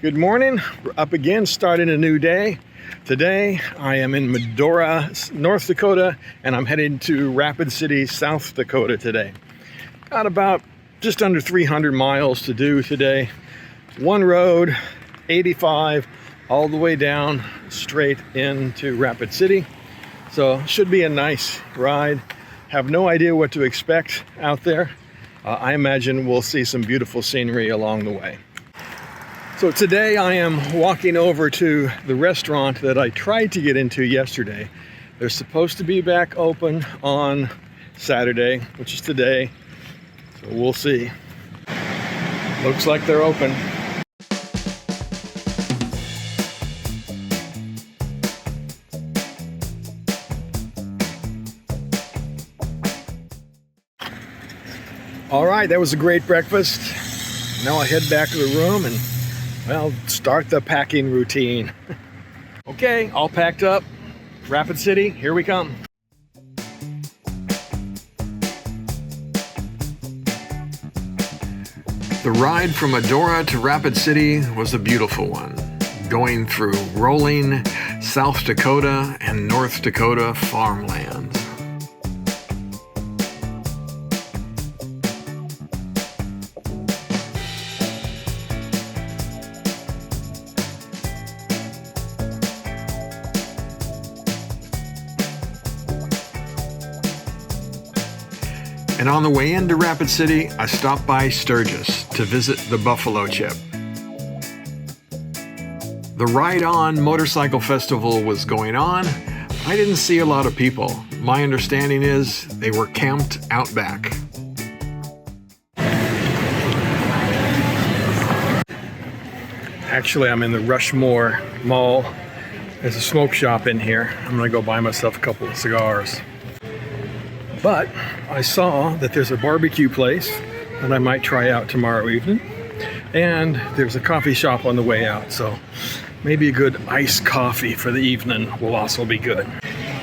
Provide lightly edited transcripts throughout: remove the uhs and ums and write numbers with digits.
Good morning. We're up again, starting a new day. Today I am in Medora, North Dakota, and I'm heading to Rapid City, South Dakota today. Got about just under 300 miles to do today. One road, 85, all the way down straight into Rapid City. So should be a nice ride. Have no idea what to expect out there. I imagine we'll see some beautiful scenery along the way. So today I am walking over to the restaurant that I tried to get into yesterday. They're supposed to be back open on Saturday, which is today. So we'll see. Looks like they're open. All right, that was a great breakfast. Now I head back to the room and, well, start the packing routine. Okay, all packed up. Rapid City, here we come. The ride from Medora to Rapid City was a beautiful one, going through rolling South Dakota and North Dakota farmlands. And on the way into Rapid City, I stopped by Sturgis to visit the Buffalo Chip. The Ride On Motorcycle Festival was going on. I didn't see a lot of people. My understanding is they were camped out back. Actually, I'm in the Rushmore Mall. There's a smoke shop in here. I'm gonna go buy myself a couple of cigars. But I saw that there's a barbecue place that I might try out tomorrow evening. And there's a coffee shop on the way out. So maybe a good iced coffee for the evening will also be good.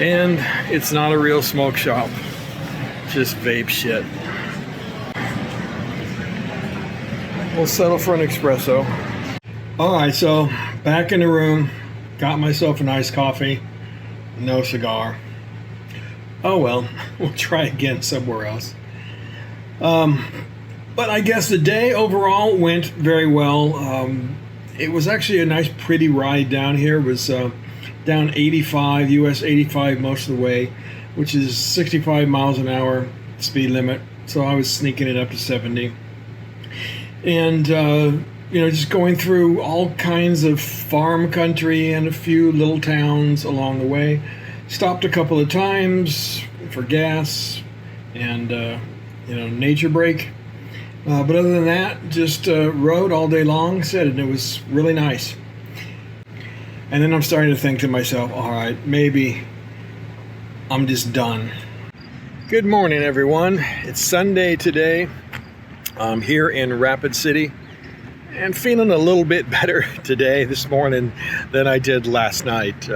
And it's not a real smoke shop, just vape shit. We'll settle for an espresso. All right, so back in the room, got myself an iced coffee, no cigar. Oh well, we'll try again somewhere else. But I guess the day overall went very well. It was actually a nice, pretty ride down here. It was down 85, US 85 most of the way, which is 65 miles an hour speed limit. So I was sneaking it up to 70. And, just going through all kinds of farm country and a few little towns along the way. Stopped a couple of times for gas and, nature break. But other than that, just rode all day long, and it was really nice. And then I'm starting to think to myself, all right, maybe I'm just done. Good morning, everyone. It's Sunday today. I'm here in Rapid City and feeling a little bit better today, this morning, than I did last night.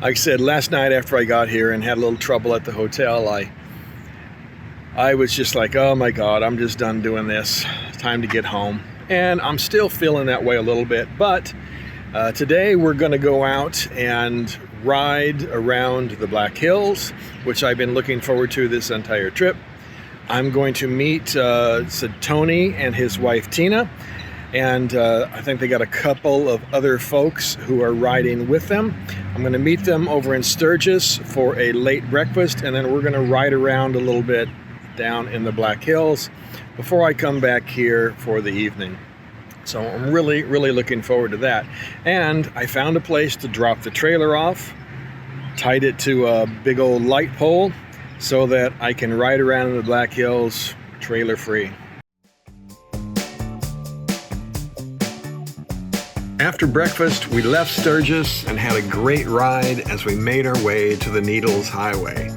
Like I said, last night after I got here and had a little trouble at the hotel, I was just like, oh my God, I'm just done doing this. Time to get home. And I'm still feeling that way a little bit. But today we're going to go out and ride around the Black Hills, which I've been looking forward to this entire trip. I'm going to meet Tony and his wife Tina. And I think they got a couple of other folks who are riding with them. I'm going to meet them over in Sturgis for a late breakfast, and then we're going to ride around a little bit down in the Black Hills before I come back here for the evening. So I'm really, really looking forward to that. And I found a place to drop the trailer off, tied it to a big old light pole so that I can ride around in the Black Hills trailer free. After breakfast, we left Sturgis and had a great ride as we made our way to the Needles Highway.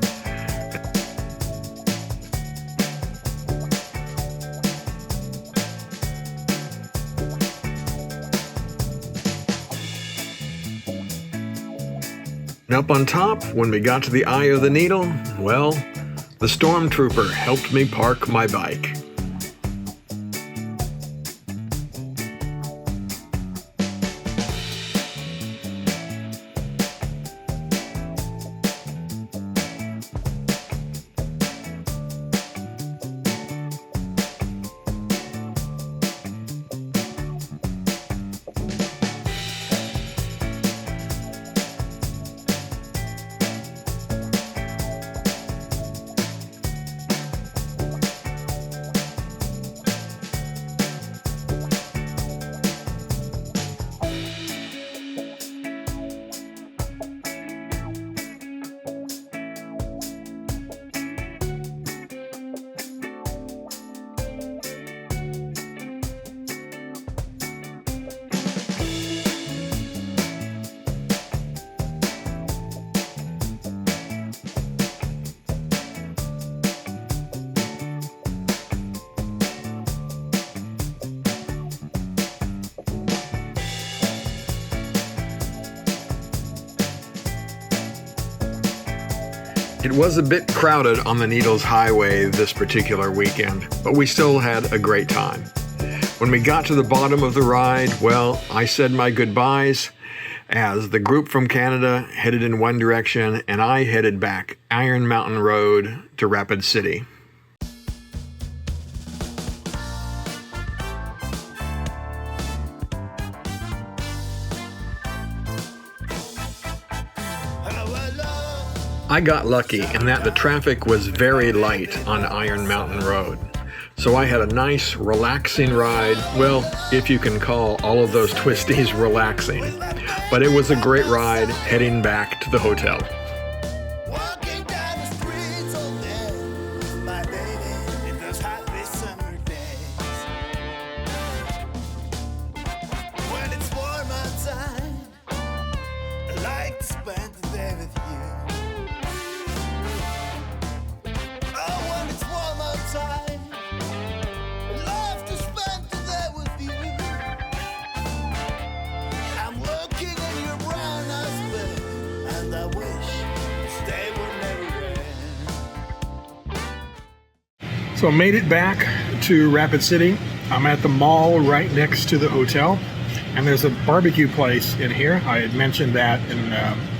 And up on top, when we got to the eye of the needle, well, the stormtrooper helped me park my bike. It was a bit crowded on the Needles Highway this particular weekend, but we still had a great time. When we got to the bottom of the ride, well, I said my goodbyes as the group from Canada headed in one direction and I headed back Iron Mountain Road to Rapid City. I got lucky in that the traffic was very light on Iron Mountain Road. So I had a nice, relaxing ride. Well, if you can call all of those twisties relaxing. But it was a great ride heading back to the hotel. So I made it back to Rapid City. I'm at the mall right next to the hotel, and there's a barbecue place in here. I had mentioned that in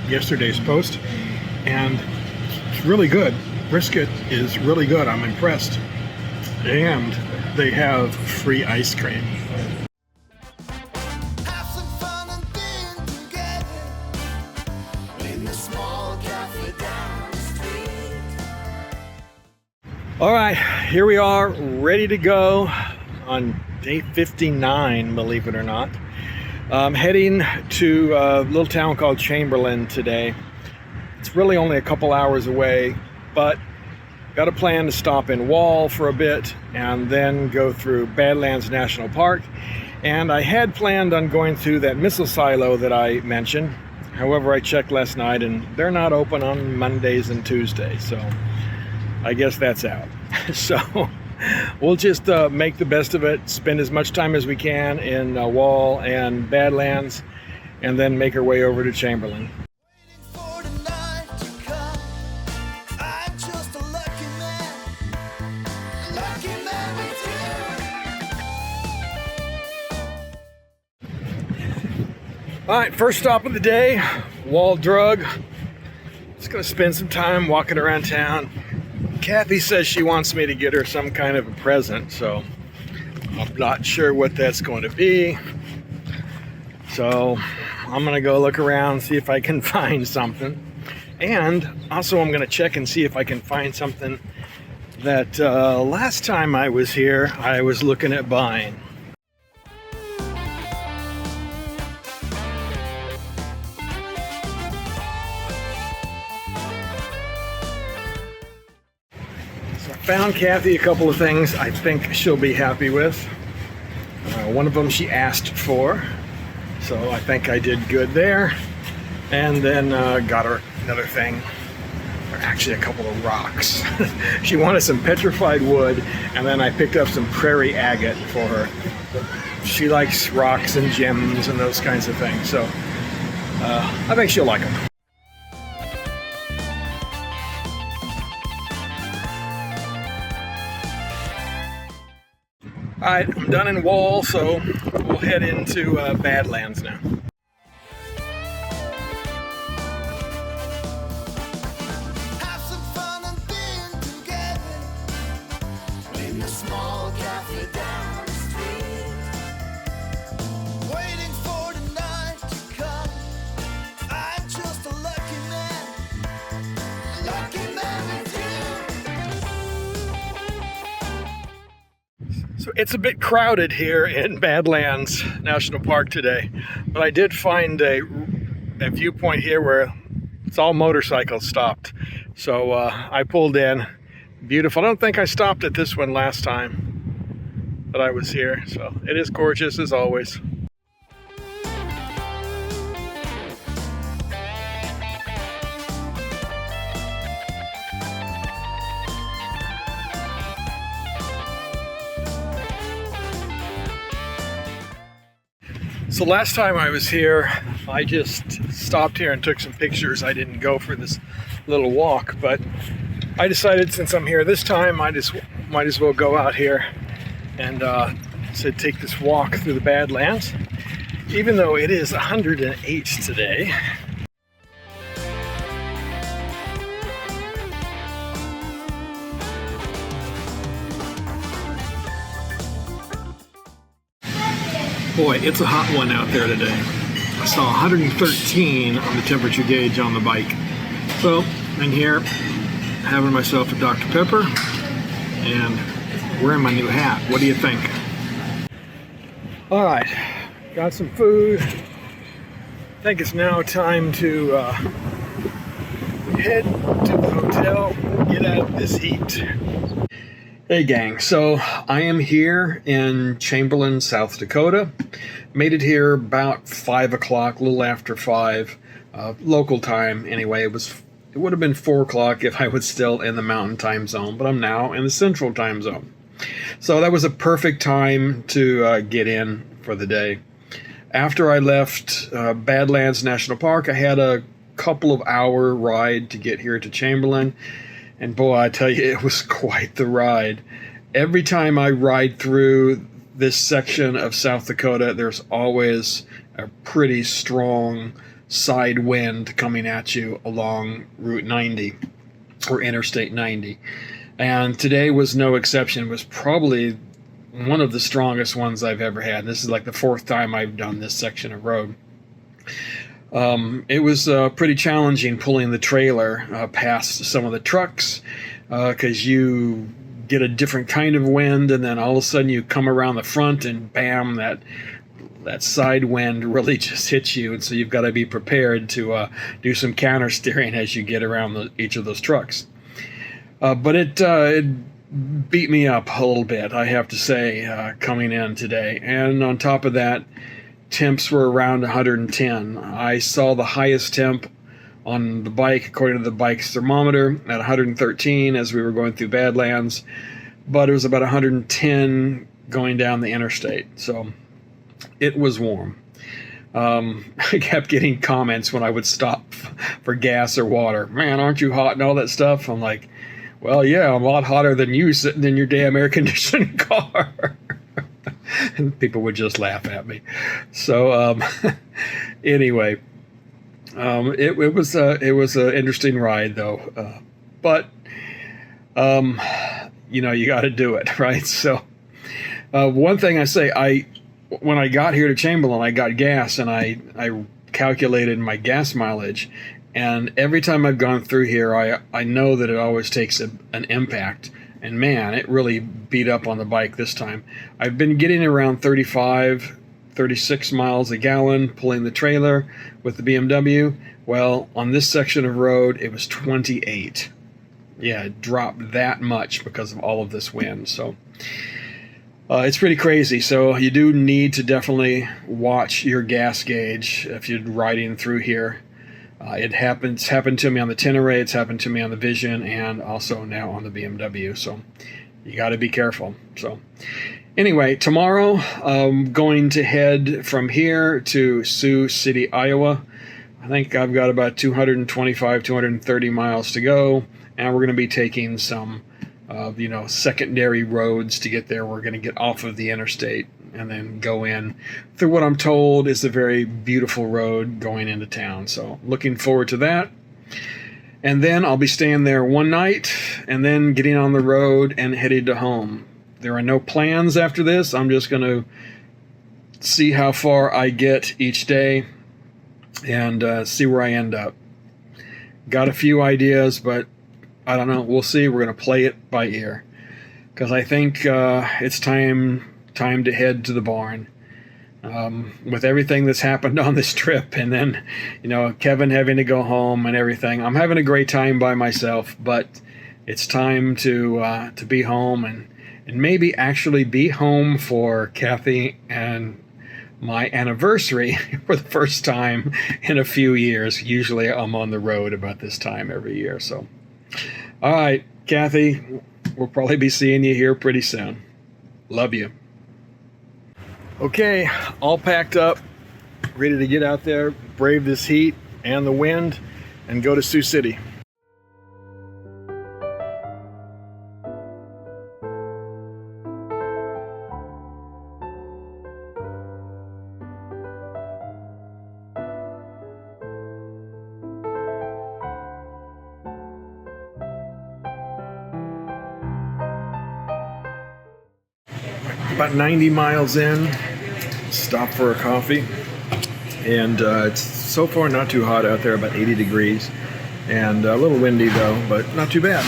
yesterday's post, and it's really good. Brisket is really good. I'm impressed. And they have free ice cream. All right, here we are, ready to go on day 59, believe it or not. Heading to a little town called Chamberlain today. It's really only a couple hours away, but got a plan to stop in Wall for a bit and then go through Badlands National Park. And I had planned on going through that missile silo that I mentioned. However, I checked last night and they're not open on Mondays and Tuesdays, so I guess that's out. So we'll just make the best of it, spend as much time as we can in Wall and Badlands, and then make our way over to Chamberlain. All right, first stop of the day, Wall Drug. Just gonna spend some time walking around town. Kathy says she wants me to get her some kind of a present, so I'm not sure what that's going to be. So I'm gonna go look around, see if I can find something. And also I'm gonna check and see if I can find something that last time I was here, I was looking at buying. Found Kathy a couple of things I think she'll be happy with. One of them she asked for, so I think I did good there. And then got her another thing, or actually a couple of rocks. She wanted some petrified wood, and then I picked up some prairie agate for her. She likes rocks and gems and those kinds of things, so I think she'll like them. All right, I'm done in Wall, so we'll head into Badlands now. Have some fun and being together in the small cafe down the street, waiting for the night to come. I'm just a lucky man with you. So it's a bit crowded here in Badlands National Park today, but I did find a viewpoint here where it's all motorcycles stopped. So I pulled in. Beautiful. I don't think I stopped at this one last time that I was here, so it is gorgeous as always. So last time I was here, I just stopped here and took some pictures. I didn't go for this little walk, but I decided since I'm here this time, I just might as well go out here and take this walk through the Badlands, even though it is 108 today. Boy, it's a hot one out there today. I saw 113 on the temperature gauge on the bike. So, I'm here having myself a Dr. Pepper and wearing my new hat. What do you think? All right, got some food. I think it's now time to head to the hotel, get out of this heat. Hey gang, so I am here in Chamberlain, South Dakota. Made it here about 5 o'clock, a little after 5, local time anyway. It would have been 4 o'clock if I was still in the mountain time zone, but I'm now in the central time zone. So that was a perfect time to get in for the day. After I left Badlands National Park, I had a couple of hour ride to get here to Chamberlain. And boy, I tell you, it was quite the ride. Every time I ride through this section of South Dakota, there's always a pretty strong side wind coming at you along Route 90 or Interstate 90. And today was no exception. It was probably one of the strongest ones I've ever had. This is like the 4th time I've done this section of road. It was pretty challenging pulling the trailer past some of the trucks because you get a different kind of wind, and then all of a sudden you come around the front and bam, that side wind really just hits you, and so you've got to be prepared to do some counter steering as you get around each of those trucks. But it beat me up a little bit, I have to say, coming in today. And on top of that, temps were around 110. I saw the highest temp on the bike, according to the bike's thermometer, at 113 as we were going through Badlands, but it was about 110 going down the interstate. So it was warm. I kept getting comments when I would stop for gas or water. Man, aren't you hot and all that stuff? I'm like, well, yeah, I'm a lot hotter than you sitting in your damn air-conditioned car. And people would just laugh at me. So anyway, it was an interesting ride though. But you know, you got to do it, right? So one thing I say, when I got here to Chamberlain, I got gas and I calculated my gas mileage. And every time I've gone through here, I know that it always takes an impact. And man, it really beat up on the bike this time. I've been getting around 35, 36 miles a gallon pulling the trailer with the BMW. Well, on this section of road, it was 28. Yeah, it dropped that much because of all of this wind. So it's pretty crazy. So you do need to definitely watch your gas gauge if you're riding through here. It's happened to me on the Tenere, it's happened to me on the Vision, and also now on the BMW. So you got to be careful. So anyway, tomorrow I'm going to head from here to Sioux City, Iowa. I think I've got about 225, 230 miles to go, and we're going to be taking some secondary roads to get there. We're going to get off of the interstate and then go in through what I'm told is a very beautiful road going into town. So looking forward to that. And then I'll be staying there one night and then getting on the road and headed to home. There are no plans after this. I'm just going to see how far I get each day and see where I end up. Got a few ideas, but I don't know. We'll see. We're going to play it by ear because I think it's time to head to the barn. With everything that's happened on this trip, and then, Kevin having to go home and everything. I'm having a great time by myself, but it's time to be home and maybe actually be home for Kathy and my anniversary for the first time in a few years. Usually I'm on the road about this time every year. So, all right, Kathy, we'll probably be seeing you here pretty soon. Love you. Okay, all packed up, ready to get out there, brave this heat and the wind, and go to Sioux City. About 90 miles in, stop for a coffee, and it's so far not too hot out there, about 80 degrees, and a little windy though, but not too bad.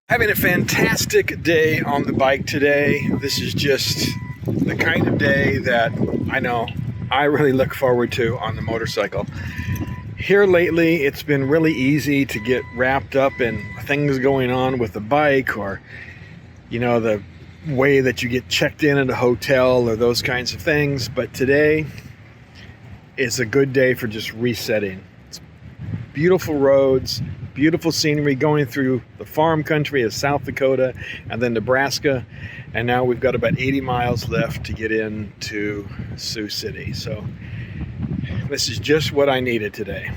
Having a fantastic day on the bike today. This is just the kind of day that I know I really look forward to on the motorcycle. Here lately, it's been really easy to get wrapped up in things going on with the bike, or, you know, the way that you get checked in at a hotel or those kinds of things. But today is a good day for just resetting. It's beautiful roads, beautiful scenery going through the farm country of South Dakota and then Nebraska. And now we've got about 80 miles left to get into Sioux City. So this is just what I needed today.